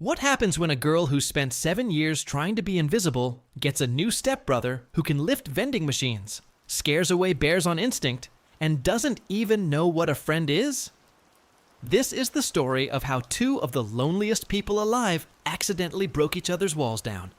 What happens when a girl who spent 7 years trying to be invisible gets a new stepbrother who can lift vending machines, scares away bears on instinct, and doesn't even know what a friend is? This is the story of how two of the loneliest people alive accidentally broke each other's walls down.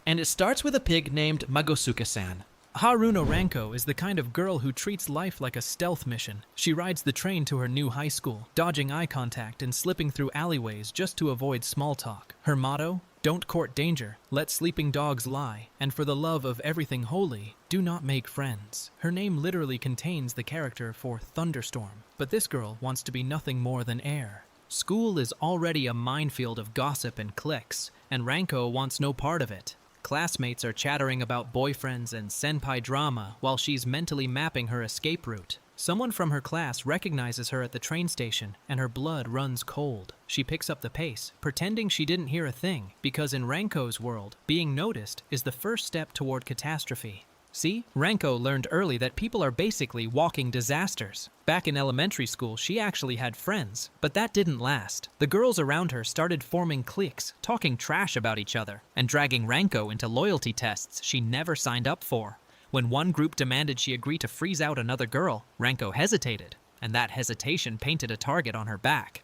And it starts with a pig named Magosuke-san. Haruno Ranko is the kind of girl who treats life like a stealth mission. She rides the train to her new high school, dodging eye contact and slipping through alleyways just to avoid small talk. Her motto? Don't court danger, let sleeping dogs lie, and for the love of everything holy, do not make friends. Her name literally contains the character for thunderstorm, but this girl wants to be nothing more than air. School is already a minefield of gossip and cliques, and Ranko wants no part of it. Classmates are chattering about boyfriends and senpai drama while she's mentally mapping her escape route. Someone from her class recognizes her at the train station, and her blood runs cold. She picks up the pace, pretending she didn't hear a thing, because in Ranko's world, being noticed is the first step toward catastrophe. See, Ranko learned early that people are basically walking disasters. Back in elementary school, she actually had friends, but that didn't last. The girls around her started forming cliques, talking trash about each other, and dragging Ranko into loyalty tests she never signed up for. When one group demanded she agree to freeze out another girl, Ranko hesitated, and that hesitation painted a target on her back.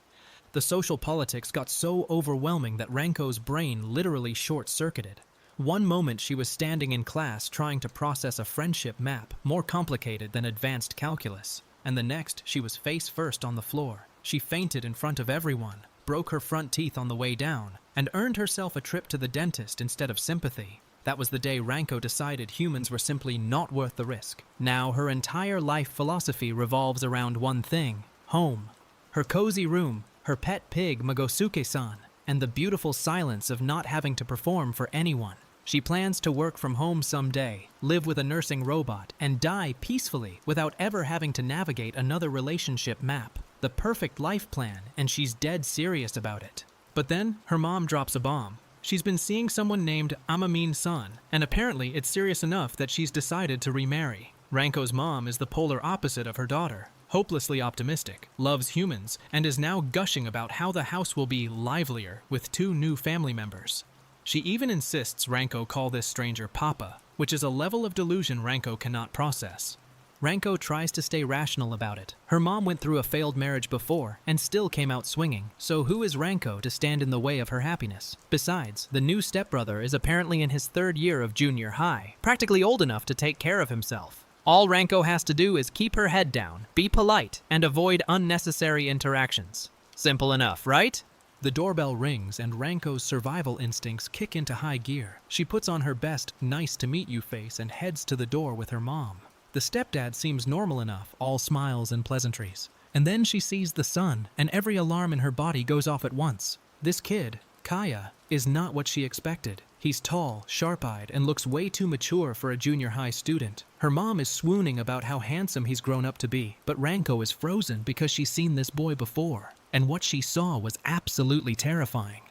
The social politics got so overwhelming that Ranko's brain literally short-circuited. One moment she was standing in class trying to process a friendship map more complicated than advanced calculus, and the next she was face first on the floor. She fainted in front of everyone, broke her front teeth on the way down, and earned herself a trip to the dentist instead of sympathy. That was the day Ranko decided humans were simply not worth the risk. Now her entire life philosophy revolves around one thing: home. Her cozy room, her pet pig Magosuke-san, and the beautiful silence of not having to perform for anyone. She plans to work from home someday, live with a nursing robot, and die peacefully without ever having to navigate another relationship map. The perfect life plan, and she's dead serious about it. But then, her mom drops a bomb. She's been seeing someone named Amamin-san, and apparently it's serious enough that she's decided to remarry. Ranko's mom is the polar opposite of her daughter, hopelessly optimistic, loves humans, and is now gushing about how the house will be livelier with 2 new family members. She even insists Ranko call this stranger Papa, which is a level of delusion Ranko cannot process. Ranko tries to stay rational about it. Her mom went through a failed marriage before and still came out swinging, so who is Ranko to stand in the way of her happiness? Besides, the new stepbrother is apparently in his 3rd year of junior high, practically old enough to take care of himself. All Ranko has to do is keep her head down, be polite, and avoid unnecessary interactions. Simple enough, right? The doorbell rings and Ranko's survival instincts kick into high gear. She puts on her best nice-to-meet-you face and heads to the door with her mom. The stepdad seems normal enough, all smiles and pleasantries. And then she sees the sun, and every alarm in her body goes off at once. This kid, Kaya, is not what she expected. He's tall, sharp-eyed, and looks way too mature for a junior high student. Her mom is swooning about how handsome he's grown up to be, but Ranko is frozen because she's seen this boy before. And what she saw was absolutely terrifying.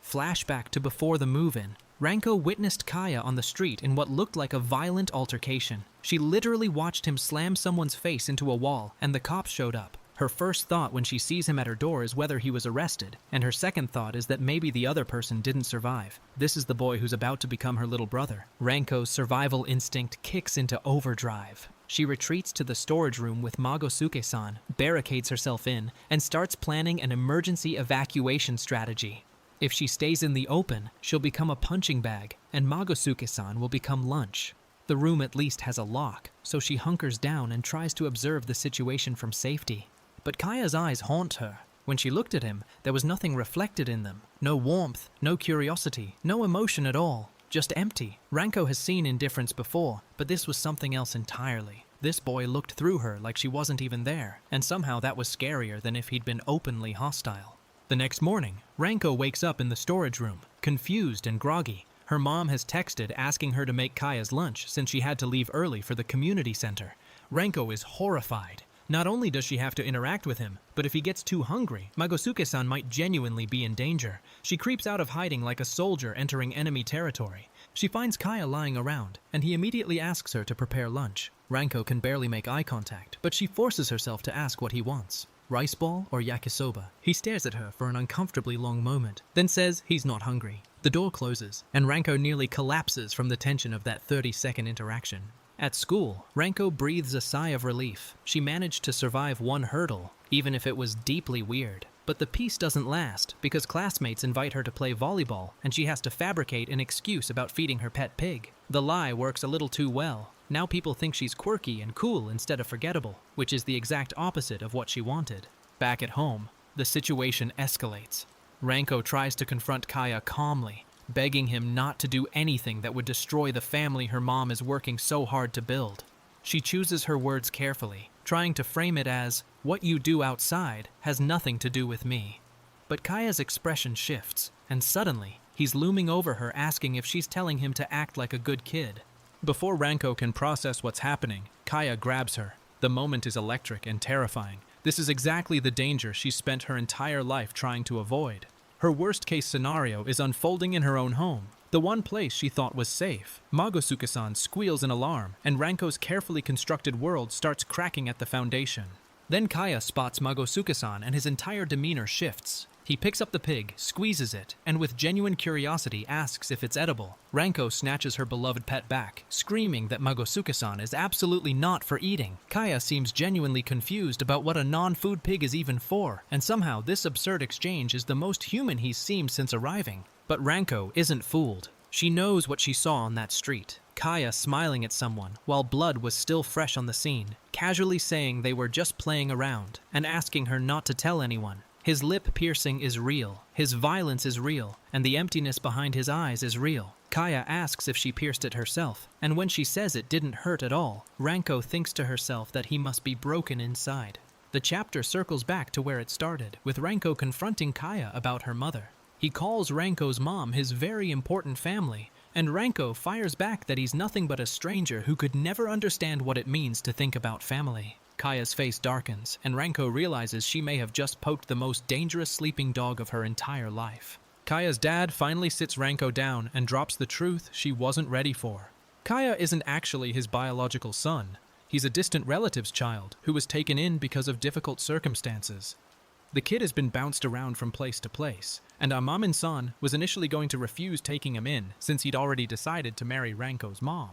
Flashback to before the move-in. Ranko witnessed Kaya on the street in what looked like a violent altercation. She literally watched him slam someone's face into a wall, and the cops showed up. Her first thought when she sees him at her door is whether he was arrested, and her second thought is that maybe the other person didn't survive. This is the boy who's about to become her little brother. Ranko's survival instinct kicks into overdrive. She retreats to the storage room with Magosuke-san, barricades herself in, and starts planning an emergency evacuation strategy. If she stays in the open, she'll become a punching bag, and Magosuke-san will become lunch. The room at least has a lock, so she hunkers down and tries to observe the situation from safety. But Kaya's eyes haunt her. When she looked at him, there was nothing reflected in them. No warmth, no curiosity, no emotion at all. Just empty. Ranko has seen indifference before, but this was something else entirely. This boy looked through her like she wasn't even there, and somehow that was scarier than if he'd been openly hostile. The next morning, Ranko wakes up in the storage room, confused and groggy. Her mom has texted asking her to make Kaya's lunch since she had to leave early for the community center. Ranko is horrified. Not only does she have to interact with him, but if he gets too hungry, Magosuke-san might genuinely be in danger. She creeps out of hiding like a soldier entering enemy territory. She finds Kaya lying around, and he immediately asks her to prepare lunch. Ranko can barely make eye contact, but she forces herself to ask what he wants. rice ball or yakisoba? He stares at her for an uncomfortably long moment, then says he's not hungry. The door closes, and Ranko nearly collapses from the tension of that 30-second interaction. At school, Ranko breathes a sigh of relief. She managed to survive one hurdle, even if it was deeply weird. But the peace doesn't last, because classmates invite her to play volleyball, and she has to fabricate an excuse about feeding her pet pig. The lie works a little too well. Now people think she's quirky and cool instead of forgettable, which is the exact opposite of what she wanted. Back at home, the situation escalates. Ranko tries to confront Kaya calmly, begging him not to do anything that would destroy the family her mom is working so hard to build. She chooses her words carefully, trying to frame it as, "What you do outside has nothing to do with me." But Kaya's expression shifts, and suddenly, he's looming over her asking if she's telling him to act like a good kid. Before Ranko can process what's happening, Kaya grabs her. The moment is electric and terrifying. This is exactly the danger she's spent her entire life trying to avoid. Her worst-case scenario is unfolding in her own home, the one place she thought was safe. Magosuke-san squeals in alarm, and Ranko's carefully constructed world starts cracking at the foundation. Then Kaya spots Magosuke-san and his entire demeanor shifts. He picks up the pig, squeezes it, and with genuine curiosity asks if it's edible. Ranko snatches her beloved pet back, screaming that Magosuke-san is absolutely not for eating. Kaya seems genuinely confused about what a non-food pig is even for, and somehow this absurd exchange is the most human he's seemed since arriving. But Ranko isn't fooled. She knows what she saw on that street. Kaya smiling at someone while blood was still fresh on the scene, casually saying they were just playing around, and asking her not to tell anyone. His lip piercing is real, his violence is real, and the emptiness behind his eyes is real. Kaya asks if she pierced it herself, and when she says it didn't hurt at all, Ranko thinks to herself that he must be broken inside. The chapter circles back to where it started, with Ranko confronting Kaya about her mother. He calls Ranko's mom his very important family, and Ranko fires back that he's nothing but a stranger who could never understand what it means to think about family. Kaya's face darkens, and Ranko realizes she may have just poked the most dangerous sleeping dog of her entire life. Kaya's dad finally sits Ranko down and drops the truth she wasn't ready for. Kaya isn't actually his biological son. He's a distant relative's child who was taken in because of difficult circumstances. The kid has been bounced around from place to place, and Amamin-san was initially going to refuse taking him in since he'd already decided to marry Ranko's mom.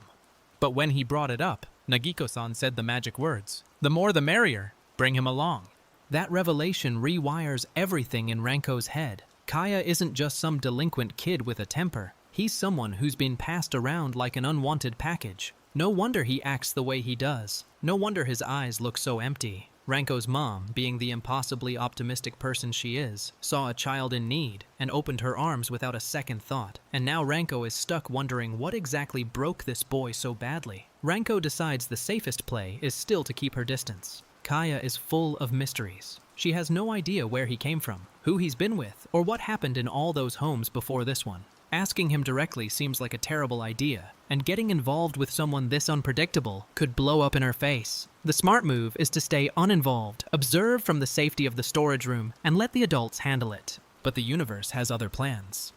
But when he brought it up, Nagiko-san said the magic words, "The more the merrier, bring him along." That revelation rewires everything in Ranko's head. Kaya isn't just some delinquent kid with a temper. He's someone who's been passed around like an unwanted package. No wonder he acts the way he does. No wonder his eyes look so empty. Ranko's mom, being the impossibly optimistic person she is, saw a child in need and opened her arms without a second thought. And now Ranko is stuck wondering what exactly broke this boy so badly. Ranko decides the safest play is still to keep her distance. Kaya is full of mysteries. She has no idea where he came from, who he's been with, or what happened in all those homes before this one. Asking him directly seems like a terrible idea, and getting involved with someone this unpredictable could blow up in her face. The smart move is to stay uninvolved, observe from the safety of the storage room, and let the adults handle it. But the universe has other plans.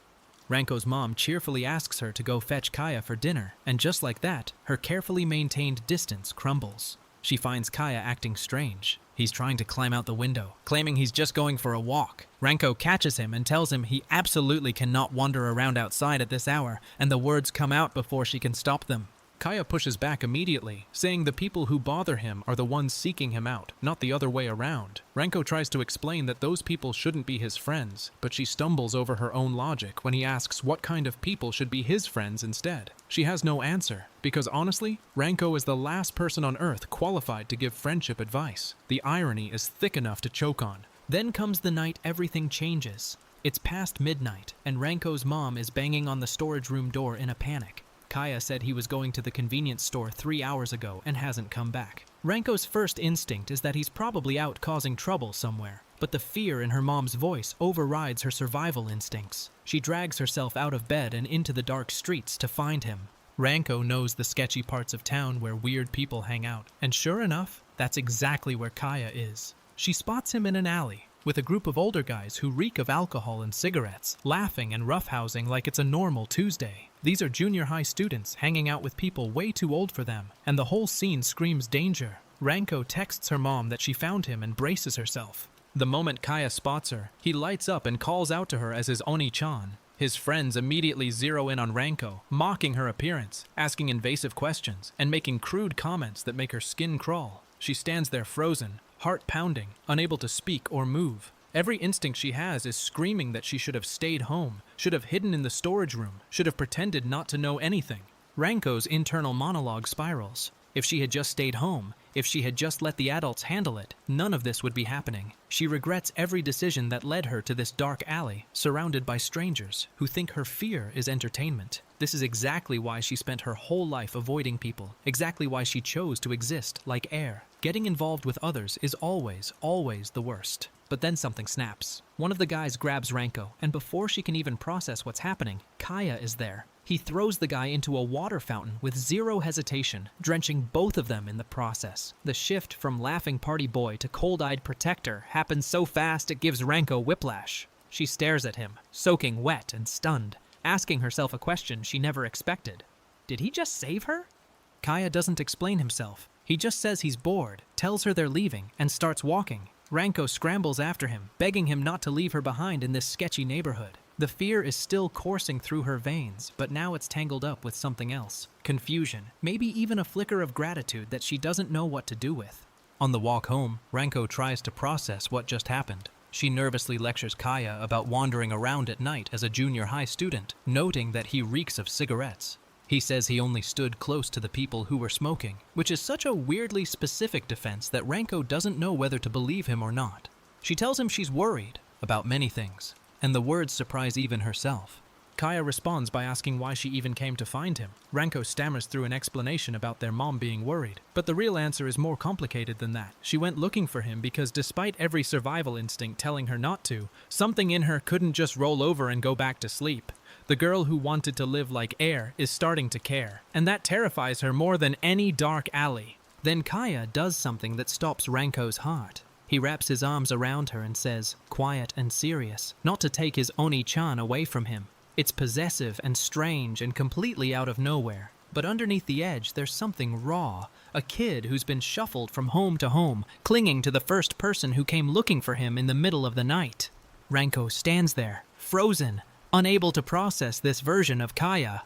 Ranko's mom cheerfully asks her to go fetch Kaya for dinner, and just like that, her carefully maintained distance crumbles. She finds Kaya acting strange. He's trying to climb out the window, claiming he's just going for a walk. Ranko catches him and tells him he absolutely cannot wander around outside at this hour, and the words come out before she can stop them. Kaya pushes back immediately, saying the people who bother him are the ones seeking him out, not the other way around. Ranko tries to explain that those people shouldn't be his friends, but she stumbles over her own logic when he asks what kind of people should be his friends instead. She has no answer, because honestly, Ranko is the last person on Earth qualified to give friendship advice. The irony is thick enough to choke on. Then comes the night everything changes. It's past midnight, and Ranko's mom is banging on the storage room door in a panic. Kaya said he was going to the convenience store 3 hours ago and hasn't come back. Ranko's first instinct is that he's probably out causing trouble somewhere, but the fear in her mom's voice overrides her survival instincts. She drags herself out of bed and into the dark streets to find him. Ranko knows the sketchy parts of town where weird people hang out, and sure enough, that's exactly where Kaya is. She spots him in an alley, with a group of older guys who reek of alcohol and cigarettes, laughing and roughhousing like it's a normal Tuesday. These are junior high students hanging out with people way too old for them, and the whole scene screams danger. Ranko texts her mom that she found him and braces herself. The moment Kaya spots her, he lights up and calls out to her as his Oni-chan. His friends immediately zero in on Ranko, mocking her appearance, asking invasive questions, and making crude comments that make her skin crawl. She stands there frozen, heart pounding, unable to speak or move. Every instinct she has is screaming that she should have stayed home, should have hidden in the storage room, should have pretended not to know anything. Ranko's internal monologue spirals. If she had just stayed home, if she had just let the adults handle it, none of this would be happening. She regrets every decision that led her to this dark alley, surrounded by strangers who think her fear is entertainment. This is exactly why she spent her whole life avoiding people, exactly why she chose to exist like air. Getting involved with others is always, always the worst. But then something snaps. One of the guys grabs Ranko, and before she can even process what's happening, Kaya is there. He throws the guy into a water fountain with zero hesitation, drenching both of them in the process. The shift from laughing party boy to cold-eyed protector happens so fast it gives Ranko whiplash. She stares at him, soaking wet and stunned, asking herself a question she never expected. Did he just save her? Kaya doesn't explain himself. He just says he's bored, tells her they're leaving, and starts walking. Ranko scrambles after him, begging him not to leave her behind in this sketchy neighborhood. The fear is still coursing through her veins, but now it's tangled up with something else. Confusion, maybe even a flicker of gratitude that she doesn't know what to do with. On the walk home, Ranko tries to process what just happened. She nervously lectures Kaya about wandering around at night as a junior high student, noting that he reeks of cigarettes. He says he only stood close to the people who were smoking, which is such a weirdly specific defense that Ranko doesn't know whether to believe him or not. She tells him she's worried about many things, and the words surprise even herself. Kaya responds by asking why she even came to find him. Ranko stammers through an explanation about their mom being worried, but the real answer is more complicated than that. She went looking for him because despite every survival instinct telling her not to, something in her couldn't just roll over and go back to sleep. The girl who wanted to live like air is starting to care, and that terrifies her more than any dark alley. Then Kaya does something that stops Ranko's heart. He wraps his arms around her and says, quiet and serious, not to take his Oni-chan away from him. It's possessive and strange and completely out of nowhere. But underneath the edge, there's something raw. A kid who's been shuffled from home to home, clinging to the first person who came looking for him in the middle of the night. Ranko stands there, frozen, unable to process this version of Kaya.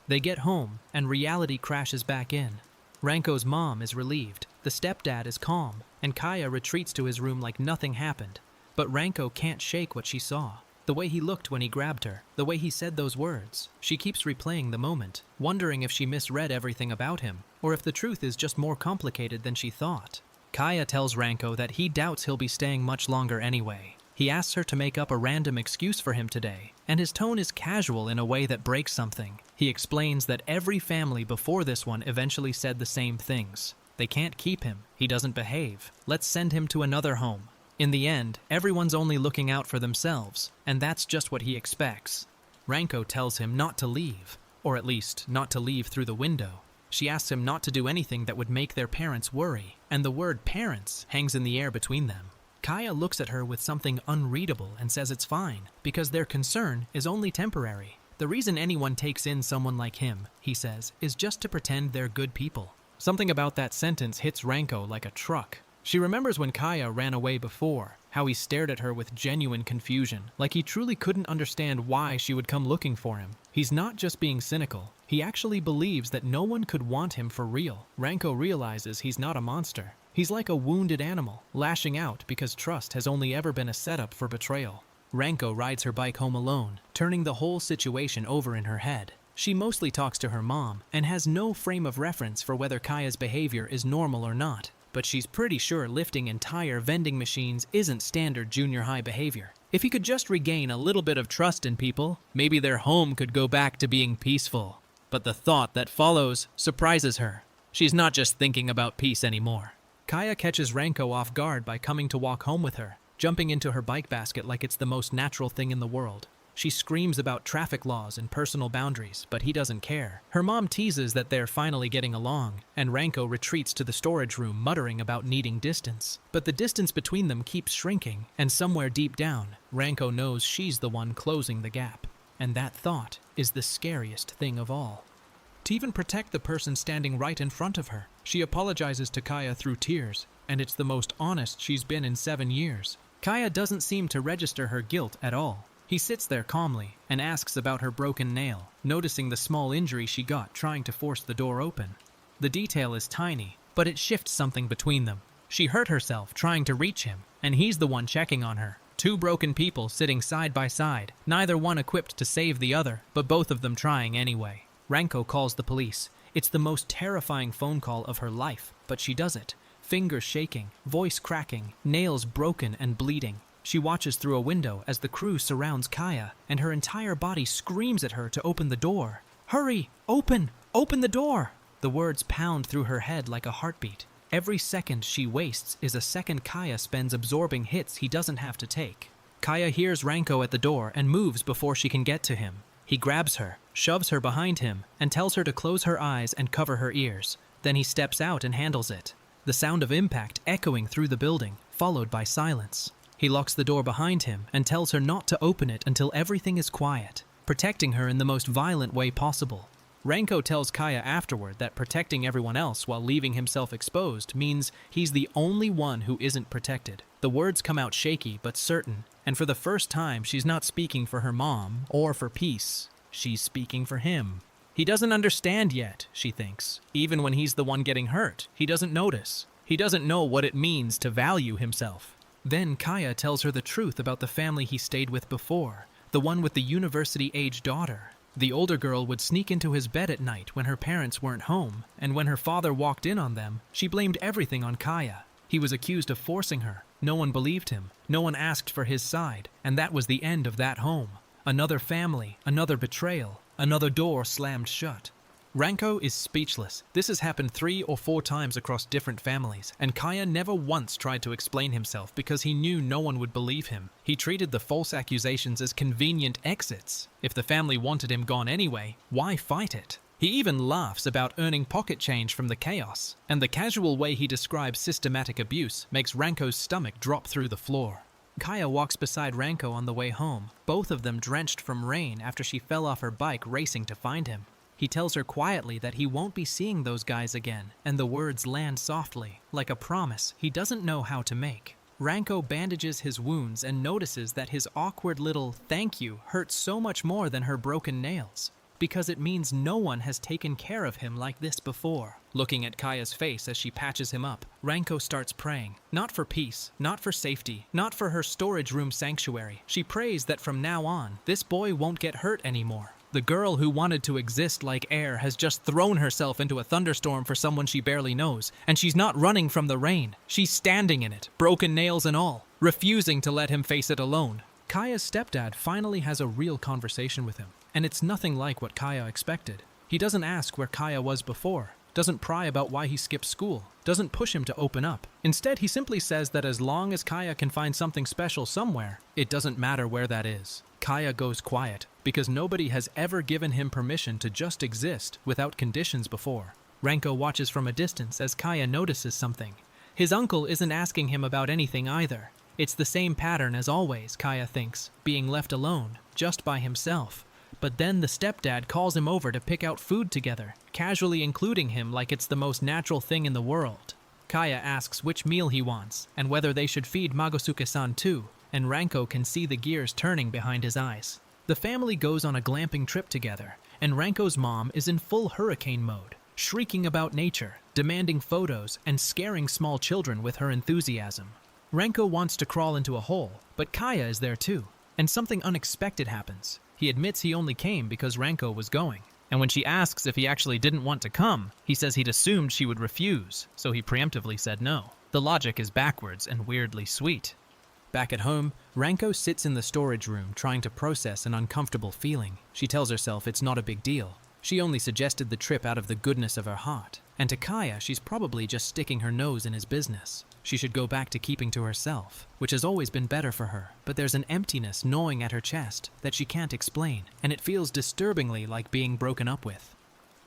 They get home, and reality crashes back in. Ranko's mom is relieved, the stepdad is calm, and Kaya retreats to his room like nothing happened. But Ranko can't shake what she saw. The way he looked when he grabbed her, the way he said those words. She keeps replaying the moment, wondering if she misread everything about him, or if the truth is just more complicated than she thought. Kaya tells Ranko that he doubts he'll be staying much longer anyway. He asks her to make up a random excuse for him today, and his tone is casual in a way that breaks something. He explains that every family before this one eventually said the same things. They can't keep him. He doesn't behave. Let's send him to another home. In the end, everyone's only looking out for themselves, and that's just what he expects. Ranko tells him not to leave, or at least not to leave through the window. She asks him not to do anything that would make their parents worry, and the word parents hangs in the air between them. Kaya looks at her with something unreadable and says it's fine, because their concern is only temporary. The reason anyone takes in someone like him, he says, is just to pretend they're good people. Something about that sentence hits Ranko like a truck. She remembers when Kaya ran away before, how he stared at her with genuine confusion, like he truly couldn't understand why she would come looking for him. He's not just being cynical, he actually believes that no one could want him for real. Ranko realizes he's not a monster. He's like a wounded animal, lashing out because trust has only ever been a setup for betrayal. Ranko rides her bike home alone, turning the whole situation over in her head. She mostly talks to her mom, and has no frame of reference for whether Kaya's behavior is normal or not. But she's pretty sure lifting entire vending machines isn't standard junior high behavior. If he could just regain a little bit of trust in people, maybe their home could go back to being peaceful. But the thought that follows surprises her. She's not just thinking about peace anymore. Kaya catches Ranko off guard by coming to walk home with her, jumping into her bike basket like it's the most natural thing in the world. She screams about traffic laws and personal boundaries, but he doesn't care. Her mom teases that they're finally getting along, and Ranko retreats to the storage room muttering about needing distance. But the distance between them keeps shrinking, and somewhere deep down, Ranko knows she's the one closing the gap. And that thought is the scariest thing of all. To even protect the person standing right in front of her, She apologizes to Kaya through tears, and it's the most honest she's been in 7 years. Kaya doesn't seem to register her guilt at all. He sits there calmly and asks about her broken nail, noticing the small injury she got trying to force the door open. The detail is tiny, but it shifts something between them. She hurt herself trying to reach him, and he's the one checking on her. Two broken people sitting side by side, neither one equipped to save the other, but both of them trying anyway. Ranko calls the police. It's the most terrifying phone call of her life, but she does it. Fingers shaking, voice cracking, nails broken and bleeding. She watches through a window as the crew surrounds Kaya, and her entire body screams at her to open the door. "Hurry! Open! Open the door!" The words pound through her head like a heartbeat. Every second she wastes is a second Kaya spends absorbing hits he doesn't have to take. Kaya hears Ranko at the door and moves before she can get to him. He grabs her, shoves her behind him, and tells her to close her eyes and cover her ears. Then he steps out and handles it. The sound of impact echoing through the building, followed by silence. He locks the door behind him and tells her not to open it until everything is quiet, protecting her in the most violent way possible. Ranko tells Kaya afterward that protecting everyone else while leaving himself exposed means he's the only one who isn't protected. The words come out shaky but certain, and for the first time she's not speaking for her mom or for peace. She's speaking for him. He doesn't understand yet, she thinks. Even when he's the one getting hurt, he doesn't notice. He doesn't know what it means to value himself. Then Kaya tells her the truth about the family he stayed with before, the one with the university-age daughter. The older girl would sneak into his bed at night when her parents weren't home, and when her father walked in on them, she blamed everything on Kaya. He was accused of forcing her. No one believed him. No one asked for his side, and that was the end of that home. Another family, another betrayal, another door slammed shut. Ranko is speechless. This has happened 3 or 4 times across different families, and Kaya never once tried to explain himself because he knew no one would believe him. He treated the false accusations as convenient exits. If the family wanted him gone anyway, why fight it? He even laughs about earning pocket change from the chaos, and the casual way he describes systematic abuse makes Ranko's stomach drop through the floor. Kaya walks beside Ranko on the way home, both of them drenched from rain after she fell off her bike racing to find him. He tells her quietly that he won't be seeing those guys again, and the words land softly, like a promise he doesn't know how to make. Ranko bandages his wounds and notices that his awkward little "thank you" hurts so much more than her broken nails, because it means no one has taken care of him like this before. Looking at Kaya's face as she patches him up, Ranko starts praying. Not for peace, not for safety, not for her storage room sanctuary. She prays that from now on, this boy won't get hurt anymore. The girl who wanted to exist like air has just thrown herself into a thunderstorm for someone she barely knows, and she's not running from the rain. She's standing in it, broken nails and all, refusing to let him face it alone. Kaya's stepdad finally has a real conversation with him, and it's nothing like what Kaya expected. He doesn't ask where Kaya was before, doesn't pry about why he skipped school, doesn't push him to open up. Instead, he simply says that as long as Kaya can find something special somewhere, it doesn't matter where that is. Kaya goes quiet, because nobody has ever given him permission to just exist without conditions before. Ranko watches from a distance as Kaya notices something. His uncle isn't asking him about anything either. It's the same pattern as always, Kaya thinks, being left alone, just by himself. But then the stepdad calls him over to pick out food together, casually including him like it's the most natural thing in the world. Kaya asks which meal he wants, and whether they should feed Magosuke-san too, and Ranko can see the gears turning behind his eyes. The family goes on a glamping trip together, and Ranko's mom is in full hurricane mode, shrieking about nature, demanding photos, and scaring small children with her enthusiasm. Ranko wants to crawl into a hole, but Kaya is there too, and something unexpected happens. He admits he only came because Ranko was going, and when she asks if he actually didn't want to come, he says he'd assumed she would refuse, so he preemptively said no. The logic is backwards and weirdly sweet. Back at home, Ranko sits in the storage room trying to process an uncomfortable feeling. She tells herself it's not a big deal. She only suggested the trip out of the goodness of her heart. And to Kaya, she's probably just sticking her nose in his business. She should go back to keeping to herself, which has always been better for her. But there's an emptiness gnawing at her chest that she can't explain, and it feels disturbingly like being broken up with.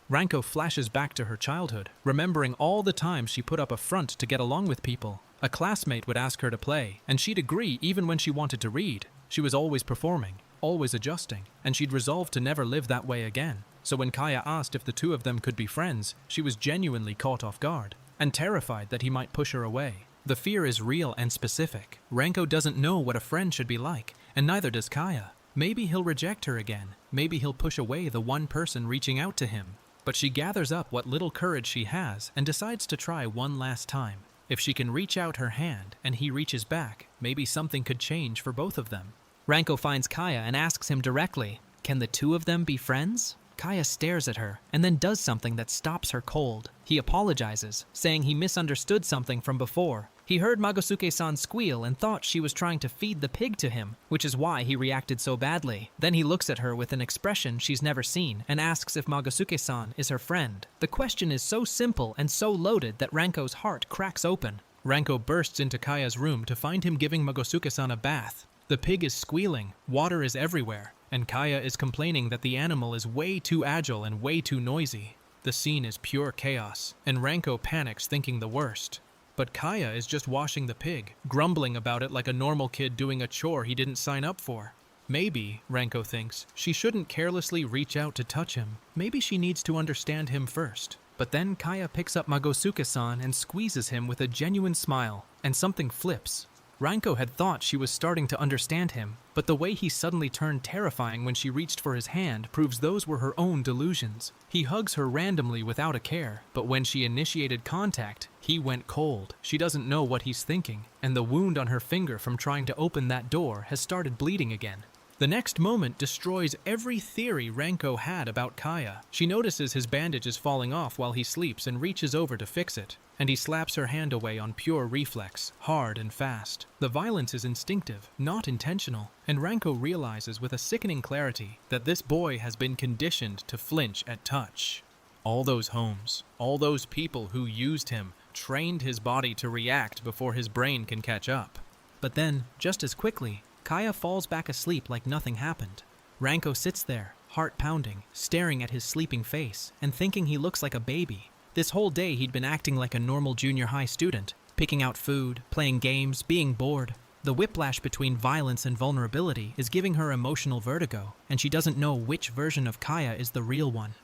Ranko flashes back to her childhood, remembering all the times she put up a front to get along with people. A classmate would ask her to play, and she'd agree even when she wanted to read. She was always performing, always adjusting, and she'd resolved to never live that way again. So when Kaya asked if the two of them could be friends, she was genuinely caught off guard and terrified that he might push her away. The fear is real and specific. Ranko doesn't know what a friend should be like, and neither does Kaya. Maybe he'll reject her again. Maybe he'll push away the one person reaching out to him. But she gathers up what little courage she has and decides to try one last time. If she can reach out her hand and he reaches back, maybe something could change for both of them. Ranko finds Kaya and asks him directly, "Can the two of them be friends?" Kaya stares at her and then does something that stops her cold. He apologizes, saying he misunderstood something from before. He heard Magosuke-san squeal and thought she was trying to feed the pig to him, which is why he reacted so badly. Then he looks at her with an expression she's never seen and asks if Magosuke-san is her friend. The question is so simple and so loaded that Ranko's heart cracks open. Ranko bursts into Kaya's room to find him giving Magosuke-san a bath. The pig is squealing, water is everywhere, and Kaya is complaining that the animal is way too agile and way too noisy. The scene is pure chaos, and Ranko panics thinking the worst. But Kaya is just washing the pig, grumbling about it like a normal kid doing a chore he didn't sign up for. Maybe, Ranko thinks, she shouldn't carelessly reach out to touch him. Maybe she needs to understand him first. But then Kaya picks up Magosuke-san and squeezes him with a genuine smile, and something flips. Ranko had thought she was starting to understand him, but the way he suddenly turned terrifying when she reached for his hand proves those were her own delusions. He hugs her randomly without a care, but when she initiated contact, he went cold. She doesn't know what he's thinking, and the wound on her finger from trying to open that door has started bleeding again. The next moment destroys every theory Ranko had about Kaya. She notices his bandage is falling off while he sleeps and reaches over to fix it, and he slaps her hand away on pure reflex, hard and fast. The violence is instinctive, not intentional, and Ranko realizes with a sickening clarity that this boy has been conditioned to flinch at touch. All those homes, all those people who used him, trained his body to react before his brain can catch up. But then, just as quickly, Kaya falls back asleep like nothing happened. Ranko sits there, heart pounding, staring at his sleeping face, and thinking he looks like a baby. This whole day he'd been acting like a normal junior high student, picking out food, playing games, being bored. The whiplash between violence and vulnerability is giving her emotional vertigo, and she doesn't know which version of Kaya is the real one.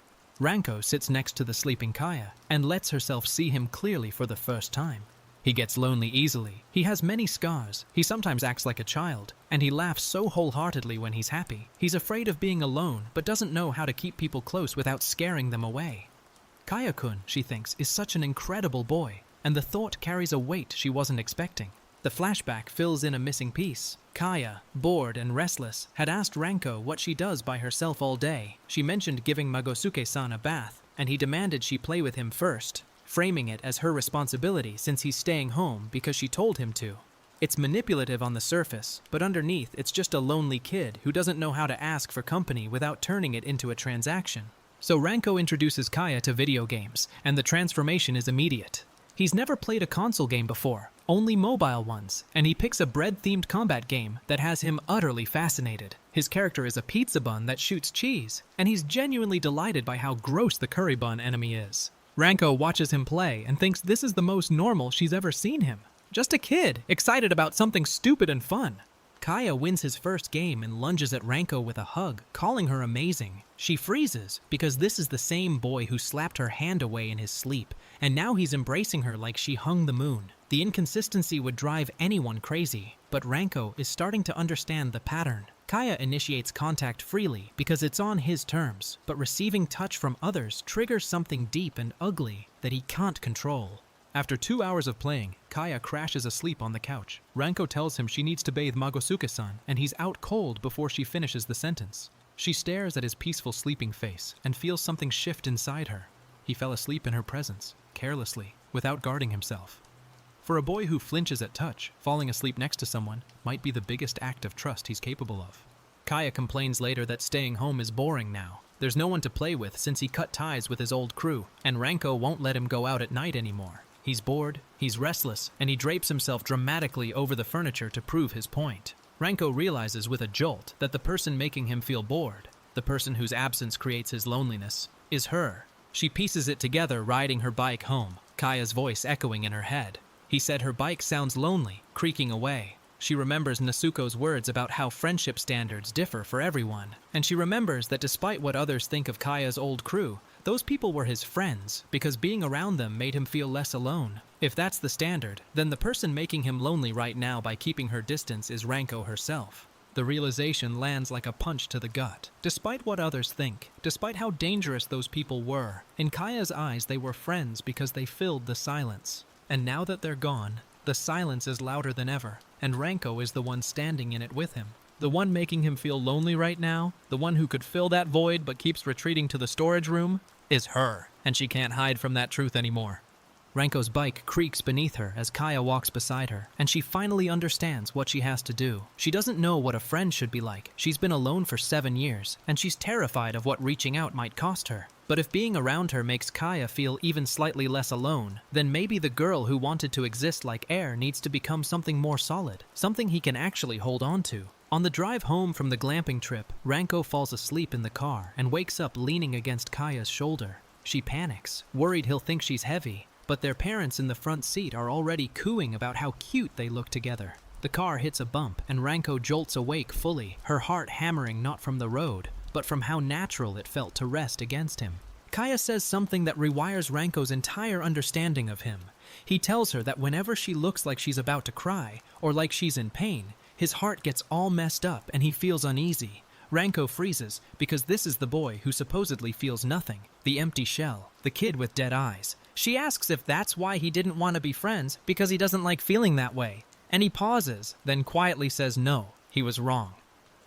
Ranko sits next to the sleeping Kaya and lets herself see him clearly for the first time. He gets lonely easily. He has many scars. He sometimes acts like a child, and he laughs so wholeheartedly when he's happy. He's afraid of being alone, but doesn't know how to keep people close without scaring them away. Kaya-kun, she thinks, is such an incredible boy, and the thought carries a weight she wasn't expecting. The flashback fills in a missing piece. Kaya, bored and restless, had asked Ranko what she does by herself all day. She mentioned giving Magosuke-san a bath, and he demanded she play with him first, framing it as her responsibility since he's staying home because she told him to. It's manipulative on the surface, but underneath it's just a lonely kid who doesn't know how to ask for company without turning it into a transaction. So Ranko introduces Kaya to video games, and the transformation is immediate. He's never played a console game before, only mobile ones, and he picks a bread-themed combat game that has him utterly fascinated. His character is a pizza bun that shoots cheese, and he's genuinely delighted by how gross the curry bun enemy is. Ranko watches him play and thinks this is the most normal she's ever seen him. Just a kid, excited about something stupid and fun. Kaya wins his first game and lunges at Ranko with a hug, calling her amazing. She freezes because this is the same boy who slapped her hand away in his sleep, and now he's embracing her like she hung the moon. The inconsistency would drive anyone crazy, but Ranko is starting to understand the pattern. Kaya initiates contact freely because it's on his terms, but receiving touch from others triggers something deep and ugly that he can't control. After 2 hours of playing, Kaya crashes asleep on the couch. Ranko tells him she needs to bathe Magosuke-san, and he's out cold before she finishes the sentence. She stares at his peaceful sleeping face and feels something shift inside her. He fell asleep in her presence, carelessly, without guarding himself. For a boy who flinches at touch, falling asleep next to someone might be the biggest act of trust he's capable of. Kaya complains later that staying home is boring now. There's no one to play with since he cut ties with his old crew, and Ranko won't let him go out at night anymore. He's bored, he's restless, and he drapes himself dramatically over the furniture to prove his point. Ranko realizes with a jolt that the person making him feel bored, the person whose absence creates his loneliness, is her. She pieces it together riding her bike home, Kaya's voice echoing in her head. He said her bike sounds lonely, creaking away. She remembers Nasuko's words about how friendship standards differ for everyone, and she remembers that despite what others think of Kaya's old crew, those people were his friends because being around them made him feel less alone. If that's the standard, then the person making him lonely right now by keeping her distance is Ranko herself. The realization lands like a punch to the gut. Despite what others think, despite how dangerous those people were, in Kaya's eyes they were friends because they filled the silence. And now that they're gone, the silence is louder than ever, and Ranko is the one standing in it with him. The one making him feel lonely right now, the one who could fill that void but keeps retreating to the storage room, is her, and she can't hide from that truth anymore. Ranko's bike creaks beneath her as Kaya walks beside her, and she finally understands what she has to do. She doesn't know what a friend should be like. She's been alone for 7 years, and she's terrified of what reaching out might cost her. But if being around her makes Kaya feel even slightly less alone, then maybe the girl who wanted to exist like air needs to become something more solid, something he can actually hold on to. On the drive home from the glamping trip, Ranko falls asleep in the car and wakes up leaning against Kaya's shoulder. She panics, worried he'll think she's heavy, but their parents in the front seat are already cooing about how cute they look together. The car hits a bump and Ranko jolts awake fully, her heart hammering not from the road, but from how natural it felt to rest against him. Kaya says something that rewires Ranko's entire understanding of him. He tells her that whenever she looks like she's about to cry, or like she's in pain, his heart gets all messed up and he feels uneasy. Ranko freezes because this is the boy who supposedly feels nothing, the empty shell, the kid with dead eyes. She asks if that's why he didn't want to be friends, because he doesn't like feeling that way. And he pauses, then quietly says no, he was wrong.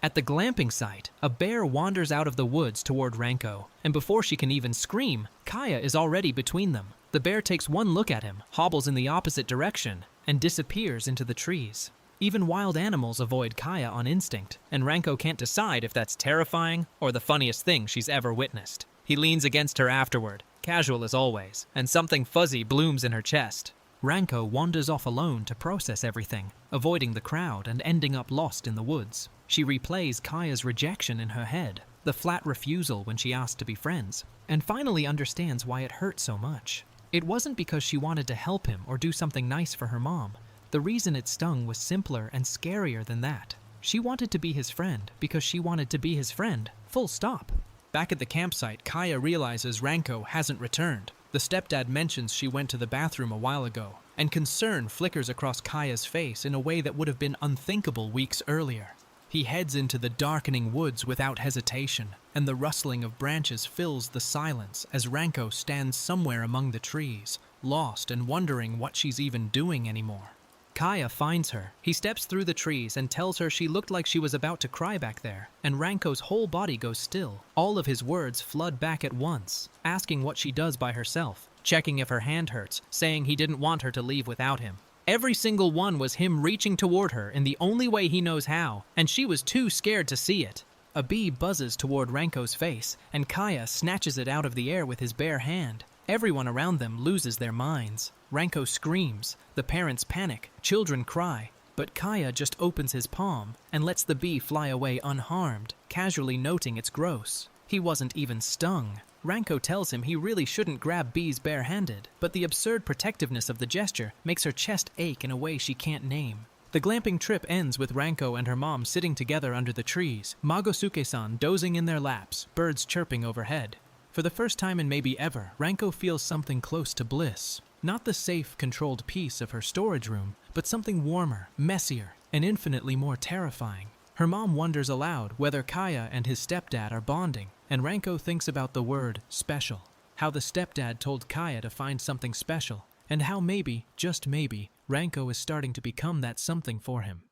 At the glamping site, a bear wanders out of the woods toward Ranko, and before she can even scream, Kaya is already between them. The bear takes one look at him, hobbles in the opposite direction, and disappears into the trees. Even wild animals avoid Kaya on instinct, and Ranko can't decide if that's terrifying or the funniest thing she's ever witnessed. He leans against her afterward, casual as always, and something fuzzy blooms in her chest. Ranko wanders off alone to process everything, avoiding the crowd and ending up lost in the woods. She replays Kaya's rejection in her head, the flat refusal when she asked to be friends, and finally understands why it hurt so much. It wasn't because she wanted to help him or do something nice for her mom. The reason it stung was simpler and scarier than that. She wanted to be his friend because she wanted to be his friend, full stop. Back at the campsite, Kaya realizes Ranko hasn't returned. The stepdad mentions she went to the bathroom a while ago, and concern flickers across Kaya's face in a way that would have been unthinkable weeks earlier. He heads into the darkening woods without hesitation, and the rustling of branches fills the silence as Ranko stands somewhere among the trees, lost and wondering what she's even doing anymore. Kaya finds her. He steps through the trees and tells her she looked like she was about to cry back there, and Ranko's whole body goes still. All of his words flood back at once, asking what she does by herself, checking if her hand hurts, saying he didn't want her to leave without him. Every single one was him reaching toward her in the only way he knows how, and she was too scared to see it. A bee buzzes toward Ranko's face, and Kaya snatches it out of the air with his bare hand. Everyone around them loses their minds. Ranko screams, the parents panic, children cry, but Kaya just opens his palm and lets the bee fly away unharmed, casually noting it's gross. He wasn't even stung. Ranko tells him he really shouldn't grab bees barehanded, but the absurd protectiveness of the gesture makes her chest ache in a way she can't name. The glamping trip ends with Ranko and her mom sitting together under the trees, Magosuke-san dozing in their laps, birds chirping overhead. For the first time in maybe ever, Ranko feels something close to bliss. Not the safe, controlled peace of her storage room, but something warmer, messier, and infinitely more terrifying. Her mom wonders aloud whether Kaya and his stepdad are bonding, and Ranko thinks about the word special. How the stepdad told Kaya to find something special, and how maybe, just maybe, Ranko is starting to become that something for him.